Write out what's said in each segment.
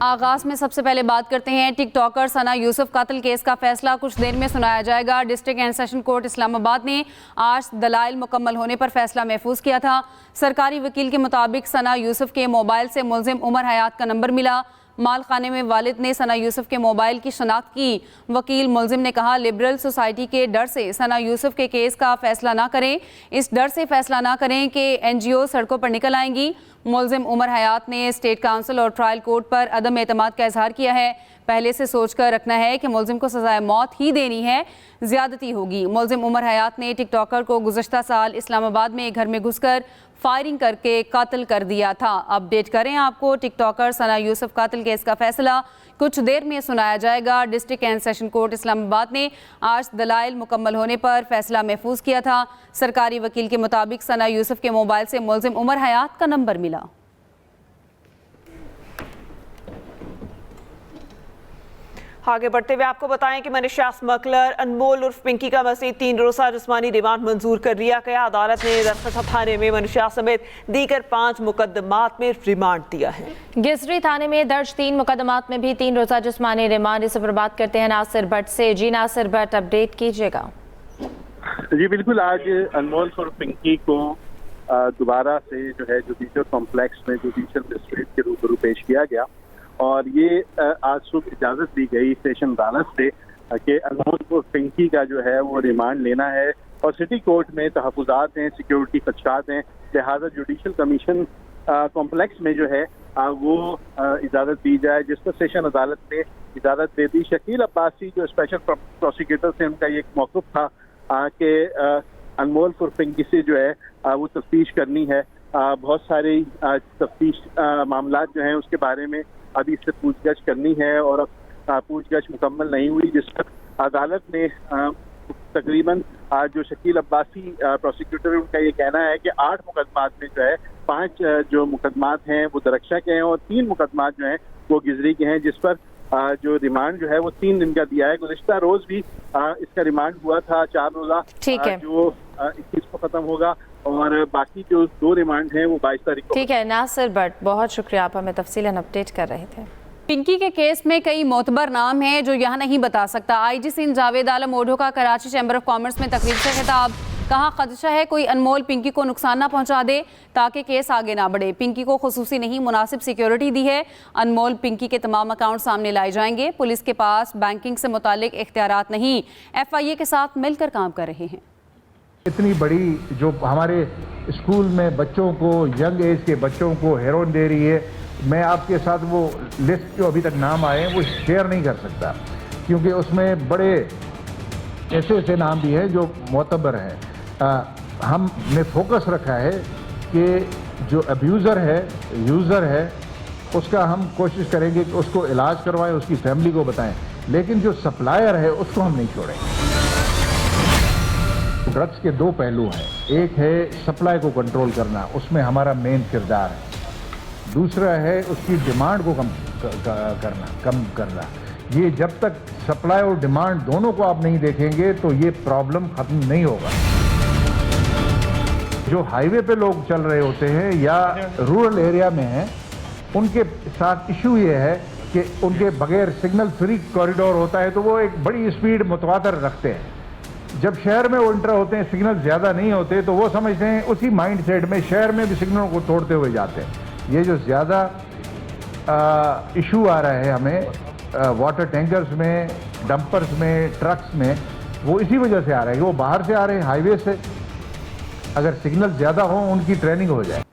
आगाज में सबसे पहले बात करते हैं टिकटॉकर सना यूसुफ कत्ल केस का फैसला कुछ देर में सुनाया जाएगा। District and session court Islamabad ने आज दलाइल मुकम्मल होने पर फैसला महफूज किया था। सरकारी वकील के मुताबिक सना यूसुफ के मोबाइल से मुलजिम उमर हयात का नंबर मिला। माल खाने में वालिद ने सना यूसुफ के मोबाइल की शनाख्त की। वकील मुलजिम ने कहा, लिबरल सोसाइटी के डर से सना यूसुफ के केस का फैसला ना करें, इस डर से फैसला ना करें कि एनजीओ सड़कों पर निकल आएंगी। मुलजिम उमर हयात ने स्टेट काउंसिल और ट्रायल कोर्ट पर अदम एतमाद का इजहार किया है। पहले से सोचकर रखना है कि मुलजिम को सजाए मौत ही देनी है, ज्यादती होगी। मुलजिम उमर हयात ने टिकटॉकर को गुज़श्ता साल इस्लामाबाद में घर में घुसकर फायरिंग करके कत्ल कर दिया था। अपडेट करें आपको, टिकटॉकर सना यूसुफ कत्ल केस का फैसला कुछ देर में सुनाया जाएगा। District and session court Islamabad ने आज दलाइल मुकम्मल होने पर फैसला महफूज किया था। सरकारी वकील के मुताबिक सना यूसुफ के मोबाइल से मुलजिम उमर हयात का नंबर मिला। आगे बढ़ते हुए आपको बताएं कि मनीषा स्मगलर अनमोल उर्फ पिंकी का मज़ीद 3 रोज़ा जिस्मानी रिमांड मंजूर कर लिया गया। अदालत ने दरख्त थाने में मनीषा समेत दीगर 5 मुकदमात में रिमांड दिया है। गिजरी थाने में दर्ज 3 मुकदमात में भी 3 रोज़ा जिस्मानी रिमांड। इस पर बात करते हैं नासिर भट्ट से। जी नासिर भट्ट, अपडेट कीजिएगा। जी बिल्कुल, आज अनमोल उर्फ पिंकी को दोबारा से जो है जुडिशियल कॉम्प्लेक्स में जुडिशियल मजिस्ट्रेट के रूबरू पेश किया गया और ये आज सुबह इजाज़त दी गई सेशन अदालत से कि अनमोल उर्फ पिंकी का जो है वो रिमांड लेना है और सिटी कोर्ट में तहफ़्फ़ुज़ात हैं, सिक्योरिटी खदशात हैं, लिहाजा जुडिशियल कमीशन कॉम्प्लेक्स में जो है वो इजाज़त दी जाए, जिस पर सेशन अदालत ने इजाज़त दे दी। शकील अब्बासी जो स्पेशल प्रोसिक्यूटर से उनका ये एक मौक़िफ़ था कि अनमोल उर्फ पिंकी से जो है वो तफ्तीश करनी है। बहुत सारे तफ्तीश मामलात जो हैं उसके बारे में अभी इससे पूछगछ करनी है और पूछगछ मुकम्मल नहीं हुई, जिस पर अदालत ने तकरीबन जो शकील अब्बासी प्रोसिक्यूटर है उनका ये कहना है कि 8 मुकदमात में जो है 5 जो मुकदमात हैं वो दरक्षा के हैं और 3 मुकदमात जो हैं वो गिजरी के हैं, जिस पर जो रिमांड जो है वो 3 दिन का दिया है। गुज़िश्ता रोज भी इसका रिमांड हुआ था 4 रोज़ा, जो 21 को खत्म होगा और बाकी जो 2 रिमांड हैं वो 22 तारीख को। ठीक है नासिर भट्ट, बहुत शुक्रिया, आप हमें तफसीलन अपडेट कर रहे थे। पिंकी के केस में कई मोतबर नाम हैं जो यहाँ नहीं बता सकता। आईजी सिंध जावेद आलम ओढो का कराची चैम्बर ऑफ कॉमर्स में तकरीर से खिताब, कहा खदशा है कोई अनमोल पिंकी को नुकसान ना पहुंचा दे ताकि केस आगे ना बढ़े। पिंकी को खुसूसी नहीं मुनासिब सिक्योरिटी दी है। अनमोल पिंकी के तमाम अकाउंट सामने लाए जाएंगे। पुलिस के पास बैंकिंग से मुतालिक इख्तियारात नहीं, FIA के साथ मिलकर काम कर रहे हैं। इतनी बड़ी जो हमारे स्कूल में बच्चों को, यंग एज के बच्चों को हेरोइन दे रही है, मैं आपके साथ वो लिस्ट जो अभी तक नाम आए हैं वो शेयर नहीं कर सकता, क्योंकि उसमें बड़े ऐसे नाम भी हैं जो मोतबर हैं। हमने फोकस रखा है कि जो अब्यूज़र है, यूज़र है, उसका हम कोशिश करेंगे कि उसको इलाज करवाएं, उसकी फैमिली को बताएं, लेकिन जो सप्लायर है उसको हम नहीं छोड़ेंगे। ड्रग्स के 2 पहलू हैं, एक है सप्लाई को कंट्रोल करना, उसमें हमारा मेन किरदार है, दूसरा है उसकी डिमांड को कम करना। ये जब तक सप्लाई और डिमांड दोनों को आप नहीं देखेंगे तो ये प्रॉब्लम खत्म नहीं होगा। जो हाईवे पे लोग चल रहे होते हैं या रूरल एरिया में हैं, उनके साथ इशू ये है कि उनके बगैर सिग्नल फ्री कॉरिडोर होता है तो वो एक बड़ी स्पीड मुतवातर रखते हैं। जब शहर में वो इंटर होते हैं, सिग्नल ज़्यादा नहीं होते तो वो समझते हैं उसी माइंड सेट में शहर में भी सिग्नलों को तोड़ते हुए जाते हैं। ये जो ज़्यादा इशू आ रहा है हमें वाटर टैंकर्स में, डंपर्स में, ट्रक्स में, वो इसी वजह से आ रहा है कि वो बाहर से आ रहे हैं हाईवे से। अगर सिग्नल ज़्यादा हो, उनकी ट्रेनिंग हो जाए।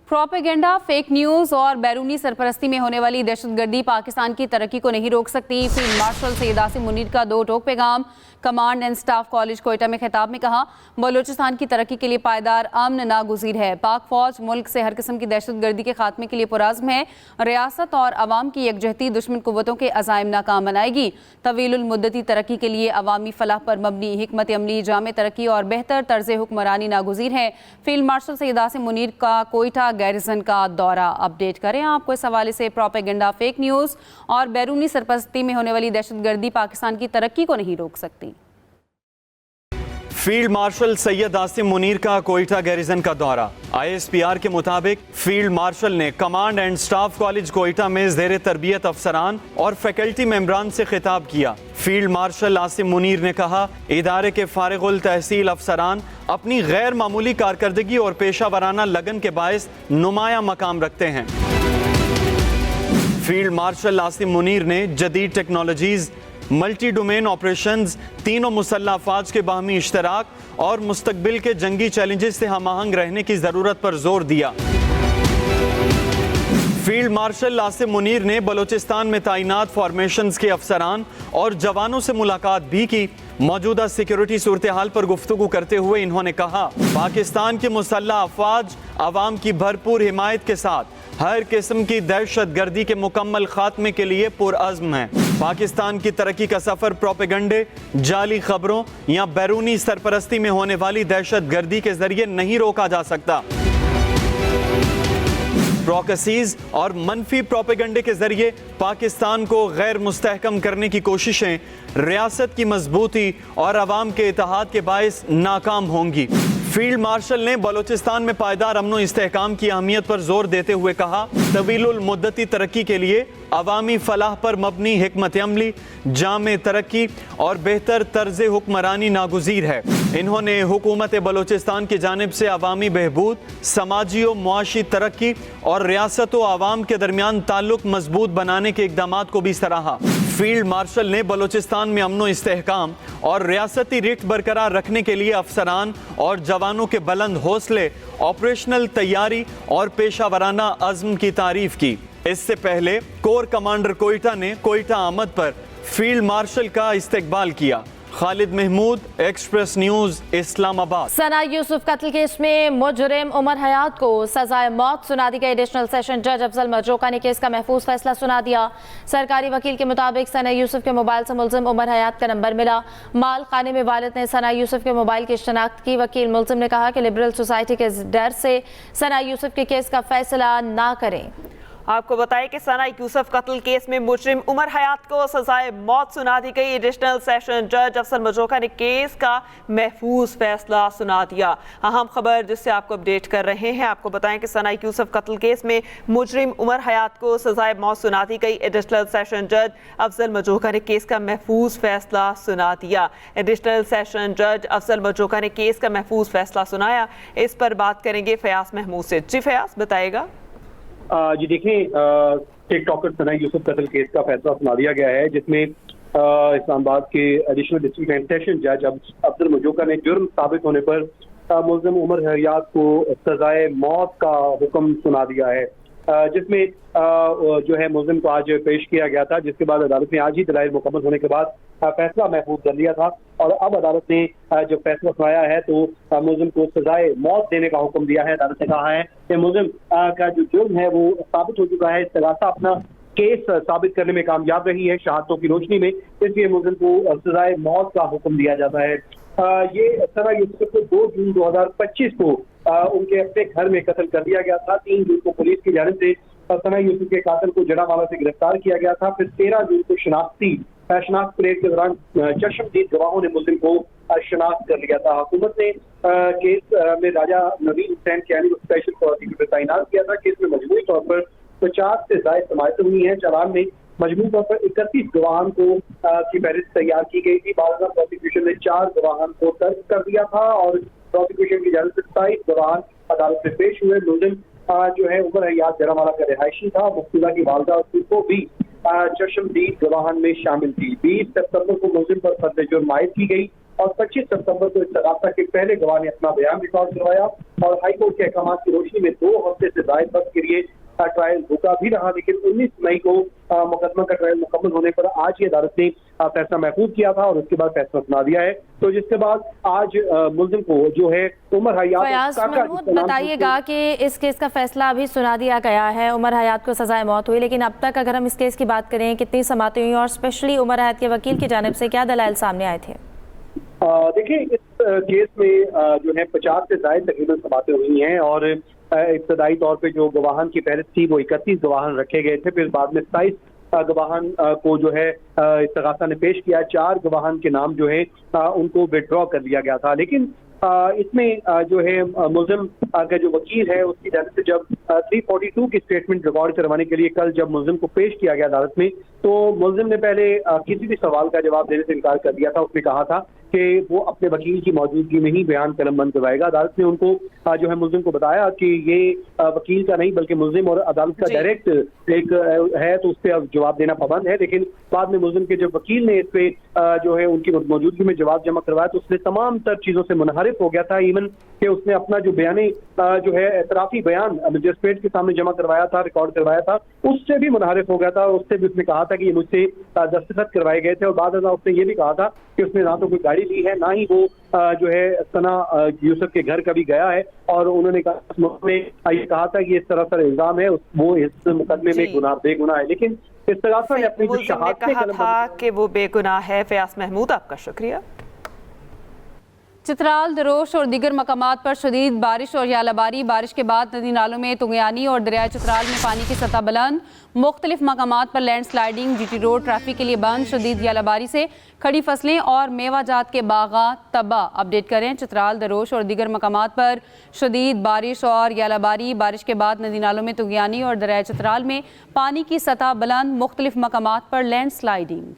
प्रोपेगेंडा, फेक न्यूज़ और बैरूनी सरपरस्ती में होने वाली दहशतगर्दी पाकिस्तान की तरक्की को नहीं रोक सकती। फील्ड मार्शल सैयद आसिम मुनीर का 2 टोक पैगाम। Command and staff college Quetta में खिताब में कहा, बलूचिस्तान की तरक्की के लिए पायदार अमन नागुज़ीर है। पाक फौज मुल्क से हर किस्म की दहशतगर्दी के खात्मे के लिए पुराज़्म है। रियासत और अवाम की यकजहती दुश्मन कुव्वतों के अज़ाइम नाकाम बनाएगी। तवीलुल मुद्दती तरक्की के लिए अवामी फलाह पर मबनी हिकमत अमली, जामे तरक्की और बेहतर तर्ज हुक्मरानी नागुज़ीर है। फील्ड मार्शल सैयद आसिम मुनीर का कोयटा गैरिसन का दौरा। अपडेट करें आपको इस हवाले से। प्रोपेगेंडा, फेक न्यूज़ और बैरूनी सरपरस्ती में होने वाली दहशतगर्दी पाकिस्तान की तरक्की को नहीं रोक सकती। फील्ड मार्शल सैयद आसिम मुनीर का कोयटा गैरिजन का दौरा। ISPR के मुताबिक फील्ड मार्शल ने command and staff college Quetta में ज़ेरे तरबियत अफसरान और फैकल्टी मेंबरान से खिताब किया। फील्ड मार्शल आसिम मुनीर ने कहा, इदारे के फारिगुल तहसील अफसरान अपनी गैर मामूली कारकर्दगी और पेशा वराना लगन के बायस नुमाया मकाम रखते हैं। फील्ड मार्शल आसिम मुनीर ने जदीद टेक्नोलॉजीज, मल्टी डोमेन ऑपरेशंस, तीनों मुसल्लह अफवाज के बाहमी इश्तराक और मुस्तकबिल के जंगी चैलेंजेस से हमआहंग रहने की ज़रूरत पर जोर दिया। फील्ड मार्शल आसिम मुनीर ने बलोचिस्तान में तैनात फॉर्मेशंस के अफसरान और जवानों से मुलाकात भी की। मौजूदा सिक्योरिटी सूरत हाल पर गुफ्तगू करते हुए इन्होंने कहा, पाकिस्तान के मुसल्लह अफवाज अवाम की भरपूर हिमायत के साथ हर किस्म की दहशत गर्दी के मुकम्मल खात्मे के लिए पुरअज़्म है। पाकिस्तान की तरक्की का सफर प्रोपेगंडे, जाली खबरों या बैरूनी सरपरस्ती में होने वाली दहशत गर्दी के जरिए नहीं रोका जा सकता। प्रोकसीज और मनफी प्रोपेगंडे के जरिए पाकिस्तान को गैर मुस्तहकम करने की कोशिशें रियासत की मजबूती और अवाम के इत्तेहाद के बायस नाकाम होंगी। फील्ड मार्शल ने बलोचिस्तान में पायदार अमन इस्तेहकाम की अहमियत पर जोर देते हुए कहा, तवीलुल मुद्दती तरक्की के लिए अवामी फलाह पर मबनी हिकमत अमली, जामे तरक्की और बेहतर तर्ज हुक्मरानी नागुज़ीर है। इन्होंने हुकूमत बलोचिस्तान की जानिब से अवामी बहबूद, समाजी व मुआशी तरक्की और रियासत व आवाम के दरमियान ताल्लुक मजबूत बनाने के इक़दामात को भी सराहा। फील्ड मार्शल ने बलोचिस्तान में अमन इस्तेहकाम और रियासती रिट बरकरार रखने के लिए अफसरान और जवानों के बुलंद हौसले, ऑपरेशनल तैयारी और पेशा वराना अज़्म की तारीफ की। इससे पहले कोर कमांडर कोयटा ने कोयटा आमद पर फील्ड मार्शल का इस्तकबाल किया। Khalid Mahmood, Express News, Islamabad. सना यूसुफ कत्ल केस में मुजरिम उमर हयात को सजाए मौत सुना दी गई। एडिशनल सेशन जज अफजल मजरोका ने केस का महफूज फैसला सुना दिया। सरकारी वकील के मुताबिक सना यूसुफ के मोबाइल से मुलजिम उमर हयात का नंबर मिला। माल खाने में वालिद ने सना यूसुफ के मोबाइल की शनाख्त की। वकील मुलजिम ने कहा कि लिबरल सोसाइटी के डर से सना यूसुफ के केस का फैसला ना करें। आपको बताएं कि सना यूसुफ कत्ल केस में मुजरिम उमर हयात को सजाए मौत सुना दी गई। एडिशनल सेशन जज अफजल मजरोका ने केस का महफूज फैसला सुना दिया। अहम खबर जिससे आपको अपडेट कर रहे हैं, आपको बताएं कि सना यूसुफ कत्ल केस में मुजरिम उमर हयात को सजाए मौत सुना दी गई। एडिशनल सेशन जज अफजल मजरोका ने केस का महफूज फैसला सुना दिया। एडिशनल सेशन जज अफजल मजरोका ने केस का महफूज फैसला सुनाया। इस पर बात करेंगे फयाज महमूद से। जी फयाज, बताएगा। जी देखिए, टिकटॉकर सना यूसुफ कत्ल केस का फैसला सुना दिया गया है, जिसमें इस्लामाबाद के एडिशनल डिस्ट्रिक्ट एंड सेशन जज अफजल मजरोका ने जुर्म साबित होने पर मुलजिम उमर हयात को सजाए मौत का हुक्म सुना दिया है, जिसमें जो है मुलजिम को आज पेश किया गया था, जिसके बाद अदालत ने आज ही दलाइल मुकम्मल होने के बाद फैसला महफूज कर लिया था। और अब अदालत ने जब फैसला सुनाया है तो मुलजिम को सजाए मौत देने का हुक्म दिया है। अदालत ने कहा है कि मुलजिम का जो जुर्म है वो साबित हो चुका है, इस्तगासा अपना केस साबित करने में कामयाब रही है शहादतों की रोशनी में, इसलिए मुलजिम को सजाए मौत का हुक्म दिया जाता है। ये सना यूसुफ को 2 जून 2025 को उनके अपने घर में कत्ल कर दिया गया था। 3 जून को पुलिस की जानिब से सना यूसुफ के कातिल को जड़ावाला से गिरफ्तार किया गया था। फिर 13 जून को शनाख्त परेड के दौरान चश्मदीद गवाहों ने मुलजिम को शनाख्त कर लिया था। हुकूमत ने केस में राजा नवीन हुसैन कियानी को स्पेशल प्रोसिक्यूटर तैनात किया था। केस में मजमूई तौर पर 50 से ज्यादा समायतें हुई हैं। चालान में मजमूई तौर पर 31 गवाहान को की फहरिस्त तैयार की गई थी। बाज़ प्रोसिक्यूशन ने 4 गवाहान को तर्क कर दिया था और प्रोसिक्यूशन की जानिब से 27 गवाहान अदालत में पेश हुए। मुलजिम जो है उमर हयात जड़ावाला का रिहायशी था। मुफ्तिदा की वालदा को भी चश्मदीद गवाहान में शामिल थी। 20 सितंबर को मुलजिम पर फर्द जुर्म आयद की गई और 25 सितंबर को इस्तगासा के पहले गवाह ने अपना बयान रिकॉर्ड करवाया और हाईकोर्ट के अहकाम की रोशनी में 2 हफ्ते से ज्यादा वक्त के लिए ट्रायल रुका भी रहा, लेकिन 19 मई को मुकदमा का ट्रायल मुकम्मल होने पर आज ही अदालत ने फैसला महफूज किया था और उसके बाद फैसला सुना दिया है। तो जिसके बाद आज मुलजिम को जो है उमर हयात, बताइएगा कि इस केस का फैसला अभी सुना दिया गया है, उमर हयात को सजाए मौत हुई, लेकिन अब तक अगर हम इस केस की बात करें कितनी समातें हुई और स्पेशली उमर हयात के वकील की जानिब से क्या दलाइल सामने आए थे? देखिए, इस केस में जो है 50 से ज्यादा तकरीबन समातें हुई हैं और इब्तदाई तौर पे जो गवाहान की फहरिस्त थी वो 31 गवाहान रखे गए थे। फिर बाद में 27 गवाहान को जो है इस्तगासा ने पेश किया। 4 गवाहान के नाम जो है उनको विड्रॉ कर लिया गया था। लेकिन इसमें जो है मुल्जिम का जो वकील है उसकी जानिब से जब 342 की स्टेटमेंट रिकॉर्ड करवाने के लिए कल जब मुल्जिम को पेश किया गया अदालत में, तो मुल्जिम ने पहले किसी भी सवाल का जवाब देने से इनकार कर दिया था। उसने कहा था कि वो अपने वकील की मौजूदगी में ही बयान कलम बंद करवाएगा। अदालत ने उनको जो है मुल्जिम को बताया कि ये वकील का नहीं बल्कि मुल्जिम और अदालत का डायरेक्ट एक है, तो उस पर जवाब देना पाबंद है। लेकिन बाद में मुल्जिम के जब वकील ने इस पे जो है उनकी मौजूदगी में जवाब जमा करवाया तो उसने तमाम तर चीजों से मुनहरिफ हो गया था। इवन कि उसने अपना जो बयानी जो है एतराफी बयान मजिस्ट्रेट के सामने जमा करवाया था, रिकॉर्ड करवाया था, उससे भी मुनहरिफ हो गया था। उससे भी उसने कहा था कि ये मुझसे दस्तखत करवाए गए थे। और बाद में उसने ये भी कहा था कि उसने ना तो कोई गाड़ी ली है, ना ही वो जो है सना यूसुफ के घर कभी गया है। और उन्होंने ये कहा था कि इस तरह से इल्जाम है वो इस मुकदमे में बेगुनाह है। लेकिन इस्तगासा ने अपनी जो शहादत कहा था कि वो बेगुनाह है। फयाज महमूद, आपका शुक्रिया। चित्राल, दरोश और दीगर मकामात पर शदीद बारिश और यालाबारी। बारिश के बाद नदी नालों में तुंगियानी और दरिया चित्राल में पानी की सतह बुलंद। मुख्तलिफ मकामात पर land sliding, GT road traffic के लिए बंद। शदीद यालाबारी से खड़ी फसलें और मेवाजात के बागात तबाह। अपडेट करें, चित्राल, दरोश और दीगर मकामात पर शदीद बारिश और यालाबारी। बारिश के बाद नदी नालों में तुंगियानी और दरिया चित्राल में पानी की सतह बुलंद। मुख्तलिफ मकामात पर लैंड स्लाइडिंग।